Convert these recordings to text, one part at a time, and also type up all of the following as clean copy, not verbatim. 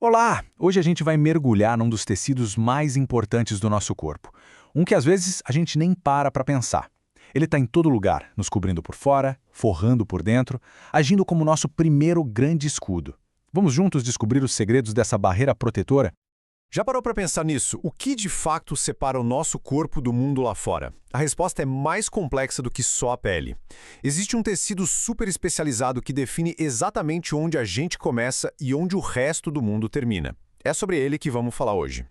Olá! Hoje a gente vai mergulhar num dos tecidos mais importantes do nosso corpo. Um que às vezes a gente nem para pensar. Ele está em todo lugar, nos cobrindo por fora, forrando por dentro, agindo como nosso primeiro grande escudo. Vamos juntos descobrir os segredos dessa barreira protetora? Já parou para pensar nisso? O que de fato separa o nosso corpo do mundo lá fora? A resposta é mais complexa do que só a pele. Existe um tecido super especializado que define exatamente onde a gente começa e onde o resto do mundo termina. É sobre ele que vamos falar hoje.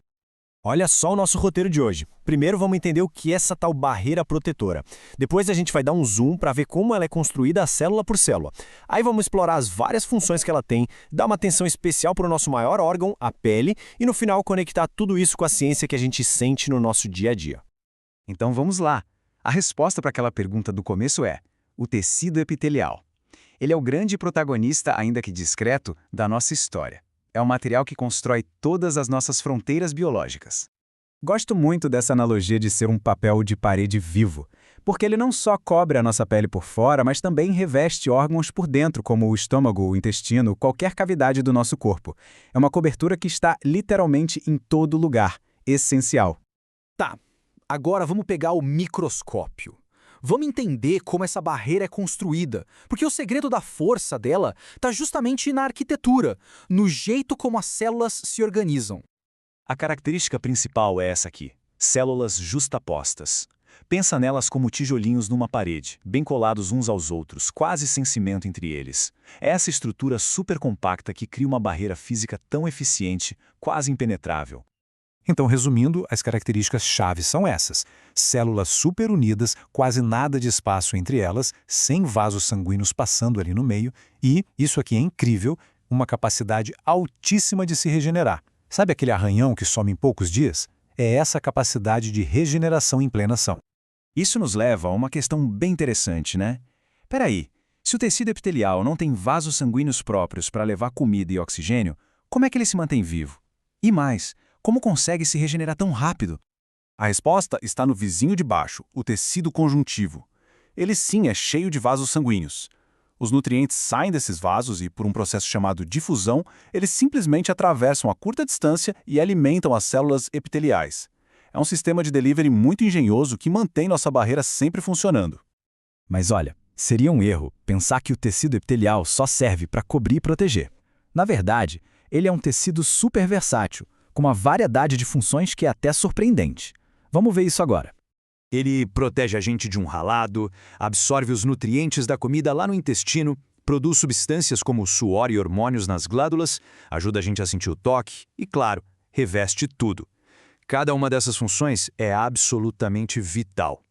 Olha só o nosso roteiro de hoje. Primeiro vamos entender o que é essa tal barreira protetora. Depois a gente vai dar um zoom para ver como ela é construída célula por célula. Aí vamos explorar as várias funções que ela tem, dar uma atenção especial para o nosso maior órgão, a pele, e no final conectar tudo isso com a ciência que a gente sente no nosso dia a dia. Então vamos lá. A resposta para aquela pergunta do começo é o tecido epitelial. Ele é o grande protagonista, ainda que discreto, da nossa história. É o material que constrói todas as nossas fronteiras biológicas. Gosto muito dessa analogia de ser um papel de parede vivo, porque ele não só cobre a nossa pele por fora, mas também reveste órgãos por dentro, como o estômago, o intestino, qualquer cavidade do nosso corpo. É uma cobertura que está literalmente em todo lugar, essencial. Tá, agora vamos pegar o microscópio. Vamos entender como essa barreira é construída, porque o segredo da força dela está justamente na arquitetura, no jeito como as células se organizam. A característica principal é essa aqui: células justapostas. Pensa nelas como tijolinhos numa parede, bem colados uns aos outros, quase sem cimento entre eles. É essa estrutura super compacta que cria uma barreira física tão eficiente, quase impenetrável. Então, resumindo, as características-chave são essas: células super unidas, quase nada de espaço entre elas, sem vasos sanguíneos passando ali no meio e, isso aqui é incrível, uma capacidade altíssima de se regenerar. Sabe aquele arranhão que some em poucos dias? É essa capacidade de regeneração em plena ação. Isso nos leva a uma questão bem interessante, né? Peraí, se o tecido epitelial não tem vasos sanguíneos próprios para levar comida e oxigênio, como é que ele se mantém vivo? E mais, como consegue se regenerar tão rápido? A resposta está no vizinho de baixo, o tecido conjuntivo. Ele sim é cheio de vasos sanguíneos. Os nutrientes saem desses vasos e, por um processo chamado difusão, eles simplesmente atravessam a curta distância e alimentam as células epiteliais. É um sistema de delivery muito engenhoso que mantém nossa barreira sempre funcionando. Mas olha, seria um erro pensar que o tecido epitelial só serve para cobrir e proteger. Na verdade, ele é um tecido super versátil, com uma variedade de funções que é até surpreendente. Vamos ver isso agora. Ele protege a gente de um ralado, absorve os nutrientes da comida lá no intestino, produz substâncias como suor e hormônios nas glândulas, ajuda a gente a sentir o toque e, claro, reveste tudo. Cada uma dessas funções é absolutamente vital.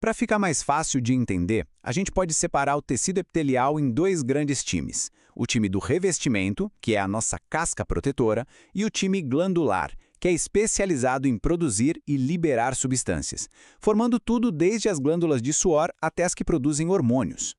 Para ficar mais fácil de entender, a gente pode separar o tecido epitelial em dois grandes times: o time do revestimento, que é a nossa casca protetora, e o time glandular, que é especializado em produzir e liberar substâncias, formando tudo desde as glândulas de suor até as que produzem hormônios.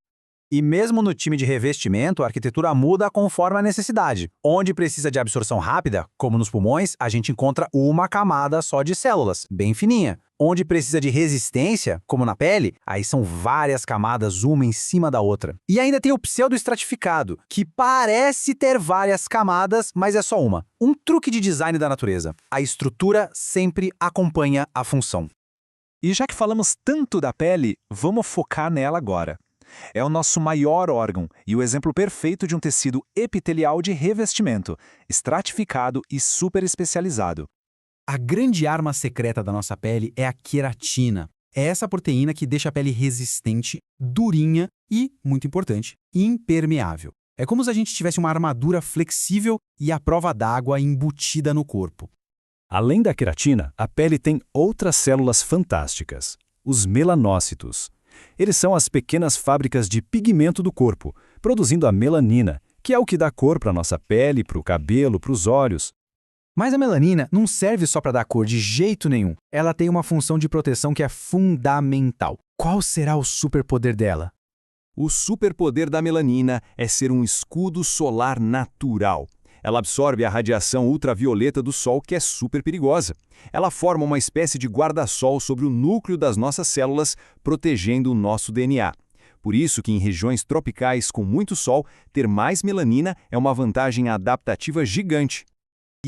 E mesmo no time de revestimento, a arquitetura muda conforme a necessidade. Onde precisa de absorção rápida, como nos pulmões, a gente encontra uma camada só de células, bem fininha. Onde precisa de resistência, como na pele, aí são várias camadas, uma em cima da outra. E ainda tem o pseudoestratificado, que parece ter várias camadas, mas é só uma. Um truque de design da natureza. A estrutura sempre acompanha a função. E já que falamos tanto da pele, vamos focar nela agora. É o nosso maior órgão e o exemplo perfeito de um tecido epitelial de revestimento, estratificado e super especializado. A grande arma secreta da nossa pele é a queratina. É essa proteína que deixa a pele resistente, durinha e, muito importante, impermeável. É como se a gente tivesse uma armadura flexível e à prova d'água embutida no corpo. Além da queratina, a pele tem outras células fantásticas, os melanócitos. Eles são as pequenas fábricas de pigmento do corpo, produzindo a melanina, que é o que dá cor para a nossa pele, para o cabelo, para os olhos. Mas a melanina não serve só para dar cor de jeito nenhum. Ela tem uma função de proteção que é fundamental. Qual será o superpoder dela? O superpoder da melanina é ser um escudo solar natural. Ela absorve a radiação ultravioleta do Sol, que é super perigosa. Ela forma uma espécie de guarda-sol sobre o núcleo das nossas células, protegendo o nosso DNA. Por isso que em regiões tropicais com muito sol, ter mais melanina é uma vantagem adaptativa gigante.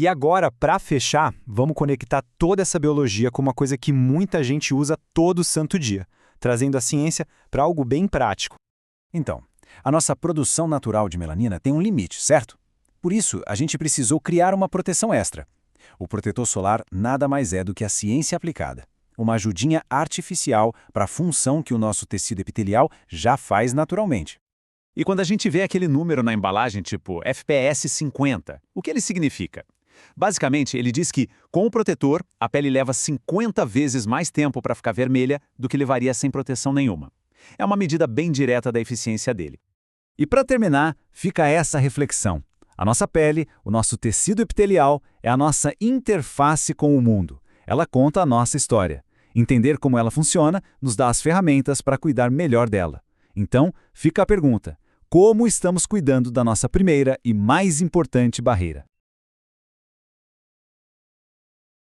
E agora, para fechar, vamos conectar toda essa biologia com uma coisa que muita gente usa todo santo dia, trazendo a ciência para algo bem prático. Então, a nossa produção natural de melanina tem um limite, certo? Por isso, a gente precisou criar uma proteção extra. O protetor solar nada mais é do que a ciência aplicada. Uma ajudinha artificial para a função que o nosso tecido epitelial já faz naturalmente. E quando a gente vê aquele número na embalagem, tipo FPS 50, o que ele significa? Basicamente, ele diz que, com o protetor, a pele leva 50 vezes mais tempo para ficar vermelha do que levaria sem proteção nenhuma. É uma medida bem direta da eficiência dele. E para terminar, fica essa reflexão. A nossa pele, o nosso tecido epitelial, é a nossa interface com o mundo. Ela conta a nossa história. Entender como ela funciona nos dá as ferramentas para cuidar melhor dela. Então, fica a pergunta: como estamos cuidando da nossa primeira e mais importante barreira?